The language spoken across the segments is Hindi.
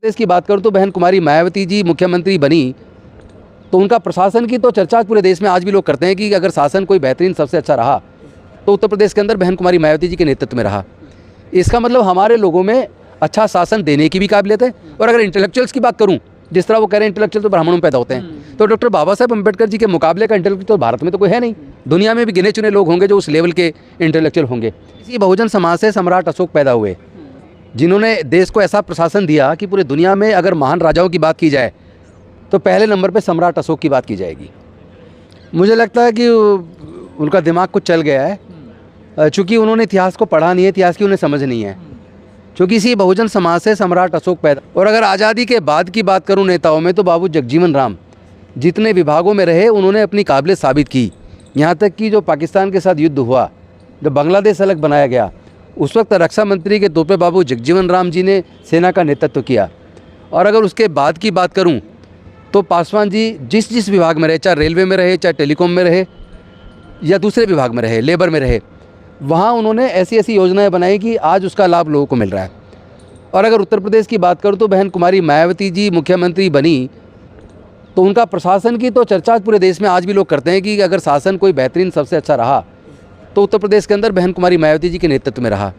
प्रदेश की बात करूँ तो बहन कुमारी मायावती जी मुख्यमंत्री बनी तो उनका प्रशासन की तो चर्चा पूरे देश में आज भी लोग करते हैं कि अगर शासन कोई बेहतरीन सबसे अच्छा रहा तो उत्तर प्रदेश के अंदर बहन कुमारी मायावती जी के नेतृत्व में रहा। इसका मतलब हमारे लोगों में अच्छा शासन देने की भी काबिलियत है। और अगर इंटेलेक्चुअल्स की बात करूं, जिस तरह वो कह रहे हैं इंटेलेक्चुअल तो ब्राह्मणों में पैदा होते हैं, तो डॉक्टर बाबा साहेब अम्बेडकर जी के मुकाबले का इंटेलेक्चुअल तो भारत में तो कोई है नहीं। दुनिया में भी गिने चुने लोग होंगे जो उस लेवल के इंटेलेक्चुअल होंगे। इसी बहुजन समाज से सम्राट अशोक पैदा हुए, जिन्होंने देश को ऐसा प्रशासन दिया कि पूरी दुनिया में अगर महान राजाओं की बात की जाए तो पहले नंबर पे सम्राट अशोक की बात की जाएगी। मुझे लगता है कि उनका दिमाग कुछ चल गया है, चूँकि उन्होंने इतिहास को पढ़ा नहीं है, इतिहास की उन्हें समझ नहीं है। क्योंकि इसी बहुजन समाज से सम्राट अशोक पैदा। और अगर आज़ादी के बाद की बात करूं नेताओं में, तो बाबू जगजीवन राम जितने विभागों में रहे उन्होंने अपनी काबिलियत साबित की। यहाँ तक कि जो पाकिस्तान के साथ युद्ध हुआ, जब बांग्लादेश अलग बनाया गया, उस वक्त रक्षा मंत्री के तौर पे बाबू जगजीवन राम जी ने सेना का नेतृत्व किया। और अगर उसके बाद की बात करूं तो पासवान जी जिस जिस विभाग में रहे, चाहे रेलवे में रहे, चाहे टेलीकॉम में रहे या दूसरे विभाग में रहे, लेबर में रहे, वहाँ उन्होंने ऐसी ऐसी योजनाएं बनाई कि आज उसका लाभ लोगों को मिल रहा है। और अगर उत्तर प्रदेश की बात करूँ तो बहन कुमारी मायावती जी मुख्यमंत्री बनी तो उनका प्रशासन की तो चर्चा पूरे देश में आज भी लोग करते हैं कि अगर शासन कोई बेहतरीन सबसे अच्छा रहा तो उत्तर प्रदेश के अंदर बहन कुमारी मायावती जी के नेतृत्व में रहा।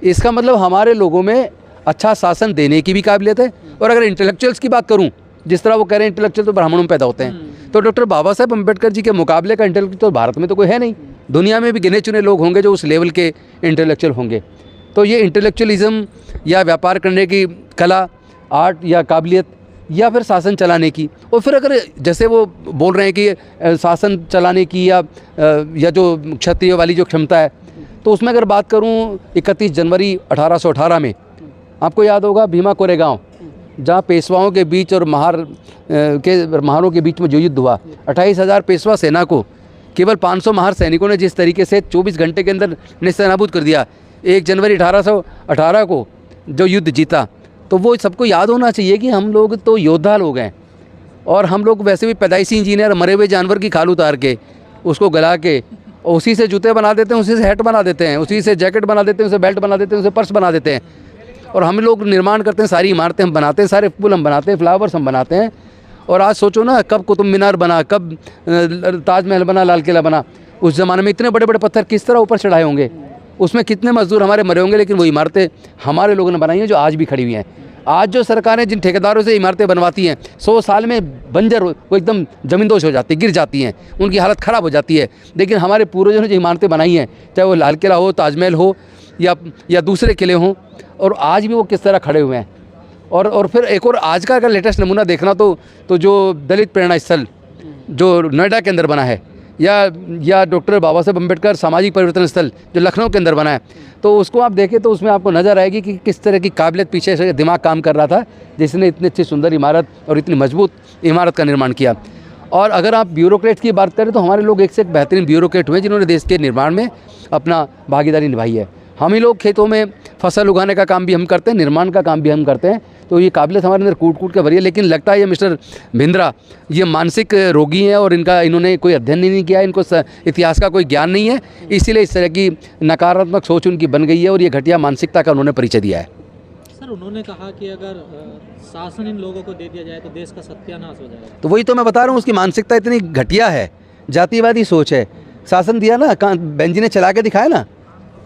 इसका मतलब हमारे लोगों में अच्छा शासन देने की भी काबिलियत है। और अगर इंटेलेक्चुअल्स की बात करूँ, जिस तरह वो कह रहे हैं इंटेलेक्चुअल तो ब्राह्मणों में पैदा होते हैं, तो डॉक्टर बाबा साहेब अम्बेडकर जी के मुकाबले का इंटेलेक्चुअल तो भारत में तो कोई है नहीं। दुनिया में भी गिने चुने लोग होंगे जो उस लेवल के इंटेलेक्चुअल होंगे। तो ये इंटेलेक्चुअलिज्म या व्यापार करने की कला, आर्ट या काबिलियत, या फिर शासन चलाने की, और फिर अगर जैसे वो बोल रहे हैं कि शासन चलाने की या जो क्षत्रिय वाली जो क्षमता है, तो उसमें अगर बात करूं 31 जनवरी 1818 में आपको याद होगा भीमा कोरेगांव, जहाँ पेशवाओं के बीच और महारों के बीच में जो युद्ध हुआ, 28,000 पेशवा सेना को केवल 500 महार सैनिकों ने जिस तरीके से 24 घंटे के अंदर नेस्तनाबूद कर दिया। 1 जनवरी 1818 को जो युद्ध जीता, तो वो सबको याद होना चाहिए कि हम लोग तो योद्धा लोग हैं। और हम लोग वैसे भी पैदाइशी इंजीनियर, मरे हुए जानवर की खाल उतार के उसको गला के उसी से जूते बना देते हैं, उसी से हैट बना देते हैं, उसी से जैकेट बना देते हैं, उसे बेल्ट बना देते हैं, उसे पर्स बना देते हैं। और हम लोग निर्माण करते हैं, सारी इमारतें हम बनाते हैं, सारे पुल हम बनाते हैं, फ्लावर्स हम बनाते हैं। और आज सोचो ना, कब कुतुब मीनार बना, कब ताजमहल बना, लाल किला बना। उस ज़माने में इतने बड़े बड़े पत्थर किस तरह ऊपर चढ़ाए होंगे, उसमें कितने मजदूर हमारे मरे होंगे, लेकिन वो इमारतें हमारे लोगों ने बनाई हैं जो आज भी खड़ी हुई हैं। आज जो सरकारें जिन ठेकेदारों से इमारतें बनवाती हैं, 100 साल में बंजर वो एकदम ज़मींदोज हो जाती, गिर जाती हैं, उनकी हालत ख़राब हो जाती है। लेकिन हमारे पूर्वजों ने जो इमारतें बनाई हैं, चाहे वो लाल किला हो, ताजमहल हो या दूसरे किले हों, और आज भी वो किस तरह खड़े हुए हैं। और फिर एक और आज का अगर लेटेस्ट नमूना देखना तो जो दलित प्रेरणा स्थल जो नोएडा के अंदर बना है, या डॉक्टर बाबा साहेब अम्बेडकर सामाजिक परिवर्तन स्थल जो लखनऊ के अंदर बना है, तो उसको आप देखें तो उसमें आपको नज़र आएगी कि किस तरह की काबिलियत पीछे से दिमाग काम कर रहा था, जिसने इतनी अच्छी सुंदर इमारत और इतनी मजबूत इमारत का निर्माण किया। और अगर आप ब्यूरोक्रेट की बात करें तो हमारे लोग एक से एक बेहतरीन ब्यूरोक्रेट हुए जिन्होंने देश के निर्माण में अपना भागीदारी निभाई है। हम ही लोग खेतों में फसल उगाने का काम भी हम करते हैं, निर्माण का काम भी हम करते हैं। तो ये काबिलियत हमारे अंदर कूट कूट के भरी है। लेकिन लगता है ये मिस्टर भिंद्रा ये मानसिक रोगी हैं और इन्होंने कोई अध्ययन नहीं किया, इनको इतिहास का कोई ज्ञान नहीं है, इसीलिए इस तरह की नकारात्मक सोच उनकी बन गई है और ये घटिया मानसिकता का उन्होंने परिचय दिया है। सर, उन्होंने कहा कि अगर शासन इन लोगों को दे दिया जाए तो देश का सत्यानाश हो जाएगा। तो वही तो मैं बता रहा हूँ, उसकी मानसिकता इतनी घटिया है, जातिवादी सोच है। शासन दिया ना, बेंजी ने चला के दिखाया ना,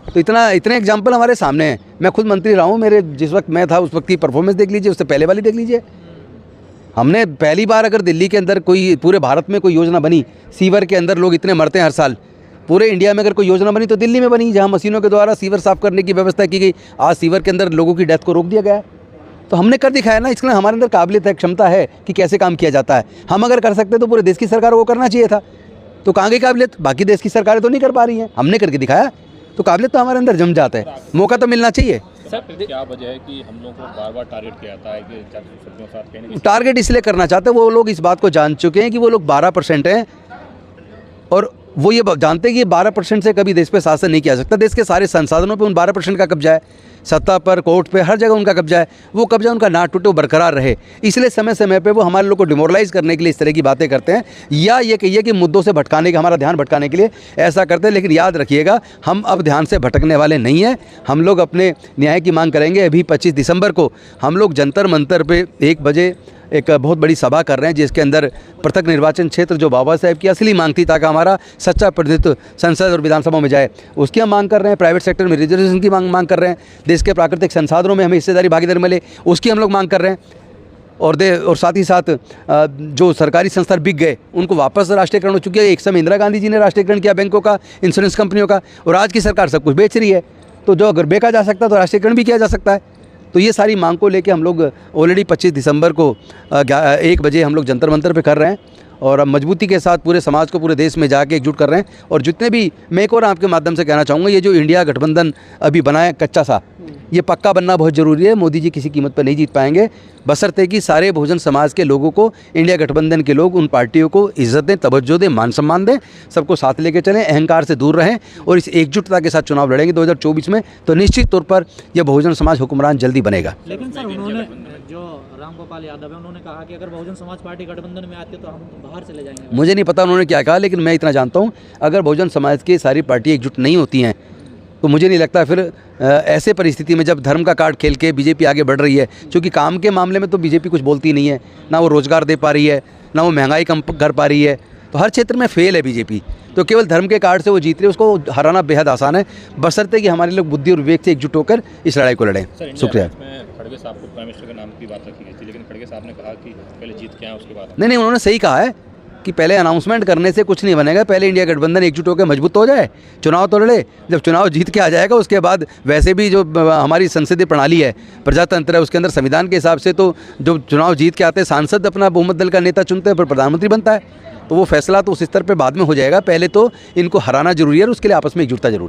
तो इतने एग्जाम्पल हमारे सामने हैं। मैं खुद मंत्री रहा हूँ, मेरे जिस वक्त मैं था उस वक्त की परफॉर्मेंस देख लीजिए, उससे पहले वाली देख लीजिए। हमने पहली बार अगर दिल्ली के अंदर कोई, पूरे भारत में कोई योजना बनी, सीवर के अंदर लोग इतने मरते हैं हर साल, पूरे इंडिया में अगर कोई योजना बनी तो दिल्ली में बनी, जहाँ मशीनों के द्वारा सीवर साफ़ करने की व्यवस्था की गई। आज सीवर के अंदर लोगों की डेथ को रोक दिया गया है, तो हमने कर दिखाया ना। इसलिए हमारे अंदर काबिलियत है, क्षमता है कि कैसे काम किया जाता है। हम अगर कर सकते तो पूरे देश की सरकारों को करना चाहिए था। तो कहाँ गई काबिलियत? बाकी देश की सरकारें तो नहीं कर पा रही हैं, हमने करके दिखाया, तो काबिलियत तो हमारे अंदर जम जाता है। मौका तो मिलना चाहिए। सर, क्या वजह है कि हम लोग को बार-बार टारगेट किया जाता है कि टारगेट इसलिए करना चाहते हैं, वो लोग इस बात को जान चुके हैं कि वो लोग 12% हैं और वो ये जानते हैं कि 12% से कभी देश पे शासन नहीं किया जा सकता। देश के सारे संसाधनों पे उन 12% का कब्जा है, सत्ता पर, कोर्ट पे, हर जगह उनका कब्जा है। वो कब्जा उनका ना टूटे, वो बरकरार रहे, इसलिए समय समय पे वो हमारे लोग को डिमोरलाइज करने के लिए इस तरह की बातें करते हैं, या ये कहिए कि मुद्दों से भटकाने का, हमारा ध्यान भटकाने के लिए ऐसा करते हैं। लेकिन याद रखिएगा, हम अब ध्यान से भटकने वाले नहीं हैं। हम लोग अपने न्याय की मांग करेंगे। अभी 25 दिसंबर को हम लोग जंतर मंतर पे 1 बजे एक बहुत बड़ी सभा कर रहे हैं, जिसके अंदर पृथक निर्वाचन क्षेत्र जो बाबा साहेब की असली मांग थी, ताकि हमारा सच्चा प्रतिनिधित्व संसद और विधानसभा में जाए, उसकी हम मांग कर रहे हैं। प्राइवेट सेक्टर में रिजर्वेशन की मांग कर रहे हैं। देश के प्राकृतिक संसाधनों में हमें हिस्सेदारी, भागीदारी मिले, उसकी हम लोग मांग कर रहे हैं। और साथ ही साथ जो सरकारी संस्थान बिक गए उनको वापस राष्ट्रीयकरण हो चुकी है। एक समय इंदिरा गांधी जी ने राष्ट्रीयकरण किया बैंकों का, इंश्योरेंस कंपनियों का, और आज की सरकार सब कुछ बेच रही है। तो जो अगर बेचा जा सकता है तो राष्ट्रीयकरण भी किया जा सकता है। तो ये सारी मांग को लेके हम लोग ऑलरेडी 25 दिसंबर को 1 बजे हम लोग जंतर मंतर पे कर रहे हैं, और अब मजबूती के साथ पूरे समाज को पूरे देश में जाके एकजुट कर रहे हैं। और जितने भी, मैं एक और आपके माध्यम से कहना चाहूँगा, ये जो इंडिया गठबंधन अभी बना है कच्चा सा, ये पक्का बनना बहुत ज़रूरी है। मोदी जी किसी कीमत पर नहीं जीत पाएंगे, बशर्ते कि सारे बहुजन समाज के लोगों को, इंडिया गठबंधन के लोग उन पार्टियों को इज्जत दें, तवज्जो दें, मान सम्मान दें, सबको साथ लेके चलें, अहंकार से दूर रहें और इस एकजुटता के साथ चुनाव लड़ेंगे 2024 में, तो निश्चित तौर पर यह बहुजन समाज हुक्मरान जल्दी बनेगा। लेकिन सर, उन्होंने जो रामगोपाल यादव है, उन्होंने कहा कि अगर बहुजन समाज पार्टी गठबंधन में आती है तो हम बाहर चले जाएंगे। मुझे नहीं पता उन्होंने क्या कहा, लेकिन मैं इतना जानता हूँ, अगर बहुजन समाज की सारी पार्टी एकजुट नहीं होती हैं तो मुझे नहीं लगता फिर ऐसे परिस्थिति में, जब धर्म का कार्ड खेल के बीजेपी आगे बढ़ रही है, क्योंकि काम के मामले में तो बीजेपी कुछ बोलती नहीं है, ना वो रोज़गार दे पा रही है, ना वो महंगाई कम कर पा रही है, तो हर क्षेत्र में फेल है बीजेपी। तो केवल धर्म के कार्ड से वो जीत रही है, उसको हराना बेहद आसान है, बशर्ते कि हमारे लोग बुद्धि और विवेक से एकजुट होकर इस लड़ाई को लड़ें। शुक्रिया। खड़गे साहब को प्राइम मिनिस्टर के नाम की बात रखी गई थी, लेकिन खड़गे साहब ने कहा कि पहले जीत के आए उसके बाद। नहीं, उन्होंने सही कहा है कि पहले अनाउंसमेंट करने से कुछ नहीं बनेगा, पहले इंडिया गठबंधन एकजुट होकर मजबूत हो जाए, चुनाव तो लड़े, जब चुनाव जीत के आ जाएगा उसके बाद वैसे भी जो हमारी संसदीय प्रणाली है, प्रजातंत्र है, उसके अंदर संविधान के हिसाब से तो जो चुनाव जीत के आते हैं सांसद अपना बहुमत दल का नेता चुनते हैं, फिर प्रधानमंत्री बनता है, तो वो फैसला तो उस स्तर पर बाद में हो जाएगा। पहले तो इनको हराना जरूरी है और उसके लिए आपस में एकजुटता जरूरी है।